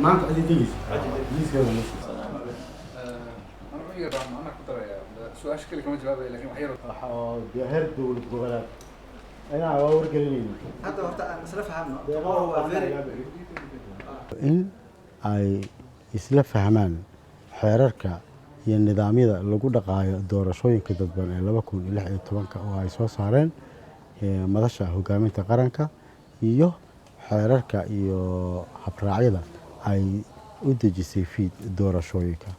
ما أنت عندي تيجي أنا كنت سؤال شكل كمان جواب لكن وحير بهرد والجبلات أنا أورج لين هذا وقت مسرف عنه in ay isla fahmaan xeerarka iyo nidaamyada lagu dhaqaayo doorashooyinka dadban ee 2016 oo ay soo saareen madasha hogaaminta qaranka iyo xeerarka iyo habraacyada ay u dejisay fiid doorashooyinka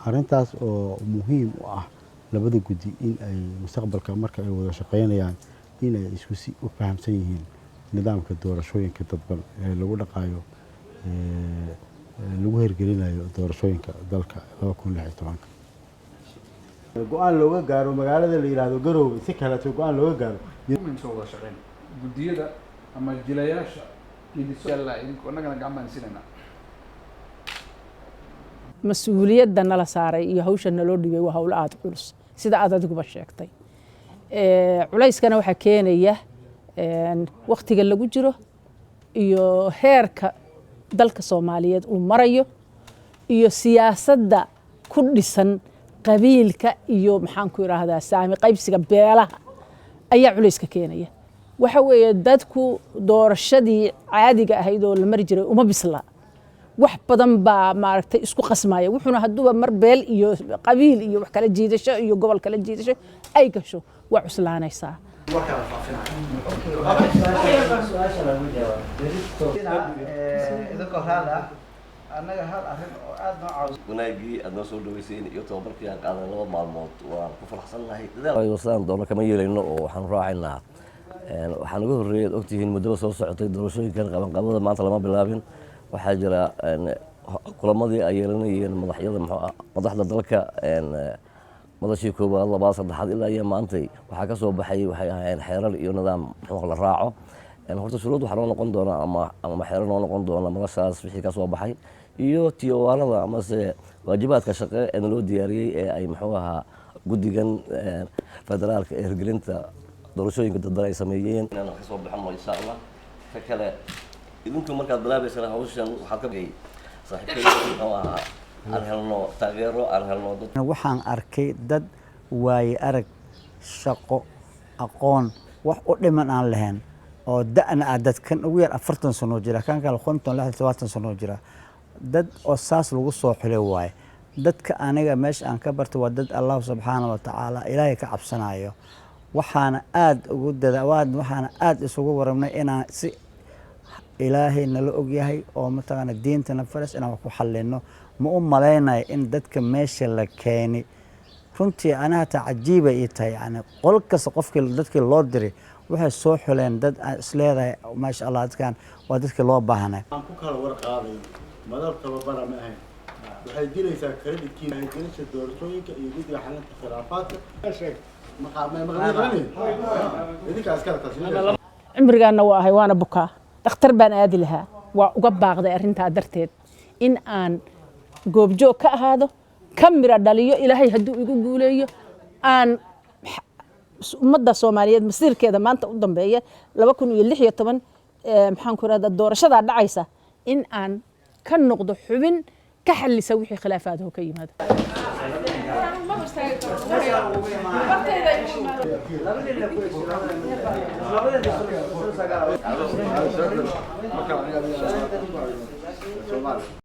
arintaas oo muhiim u ah labada gudi in ay mustaqbalka marka ay wada shaqeynayaan in ay isku si u fahamsan yihiin nidaamka doorashooyinka dadban ee lagu dhaqaayo lagu hirgelinayo doorashooyinka dalka 2016 go'aan looga gaaro magaalada la yiraahdo Garowe si kala go'aan looga gaaro من سوى شغين جديدة أما الجلاياش اللي سألا إنكم أنا كنا قاعد نسينا mas-uuliyadda nala saaray iyo hawsha naloo dhibay waa hawl aad culus sida aad adiguba sheegtay culayskana waxaa keenaya waqtiga lagu jiro iyo heerka dalka Soomaaliyeed uu marayo iyo siyaasadda ku dhisan qabiilka iyo maxaan ku yiraahdaa saami qaybsiga beelaha ayaa culayska keenaya waxa weeye dadku doorashadii caadiga ahayd oo la mari jiray uma bisla wax badan baa maaragtay isku qasmaya wuxuuna haduba mar beel iyo qabiil iyo wax kala jiidasho iyo gobol kala jiidasho ay gasho waa cuslaanaysaa wanaagii aad noo soo dhaweyseen iyo tababarkii aan qaadanay 2 maalmood waan ku faraxsanahay dadaal ayaan doono kama yeelayno oo waxaan raacaynaa waxaan ugu horeeyay ogtihiin muddo soo socotay doorashooyinkan qabanqaabada maanta lama bilaabin waxaa jira kulamadii ay yeelanayeen madaxda dalka madashii koowaad labaad saddexaad ilaa iyo maantay waxaa ka soo baxay waxay ahaayeen xeerar iyo nidaam la raaco horta shuruud waxa loo noqon doona ama xeerar loo noqon doona madashaas wixii ka soo baxay iyo tiyowaanada ama se waajibaadka shaqo ee loo diyaariyay ee ay guddigan federaalka ee hirgelinta doorashooyinka dadban ay sameeyeen inaan ka soo baxno insha Allah ka kale idinku markaad bilaabaysaan hawshan waxaad ka bixi saaxiibkay aan helno taageero aan helno waxaan arkay dad waay arag shaqo aqoon wax u dhiman aan lahayn oo da'na dadkan ugu yar 40 sano jira kan kale 50 60 sano jira dad oo saas lagu soo xulay waay dadka aniga meesha aan ka bartay waa dad Allah subhanahu wa ta'ala ilaahay ka cabsanayo waxaana aad ugu dadaawad waxaana aad isugu waramnay inaan si ilaahay nala og yahay oo mataqaana diintana faras inaan ku xalino ma u maleynay in dadka meesha la keeni runtii anaha tacajiiba ii tahay yani qolkaas qofkii dadkii loo diray waxay soo xuleen dad isleedahay maasha Allah dadkan waa dadkii loo baahnay aan ku kala warqaaday madal tababara ma ahayn waxay dilaysaa creditkiina ay gelisay doorashooyinka iyo guddiga xalinta khilaafaadka sheeg cimrigaana waa ahay waana bukaa dhakhtar baan aadi lahaa waa uga baaqday arrintaa darteed in aan goobjoog ka ahaado ka mira dhaliyo ilaahay hadduu igu guuleeyo aan ummadda Soomaaliyeed masiirkeeda maanta u dambeeya 2016 maxaan ku raada doorashada dhacaysa in aan ka noqdo xubin ka xalisa wixii khilaafaadho ka yimaado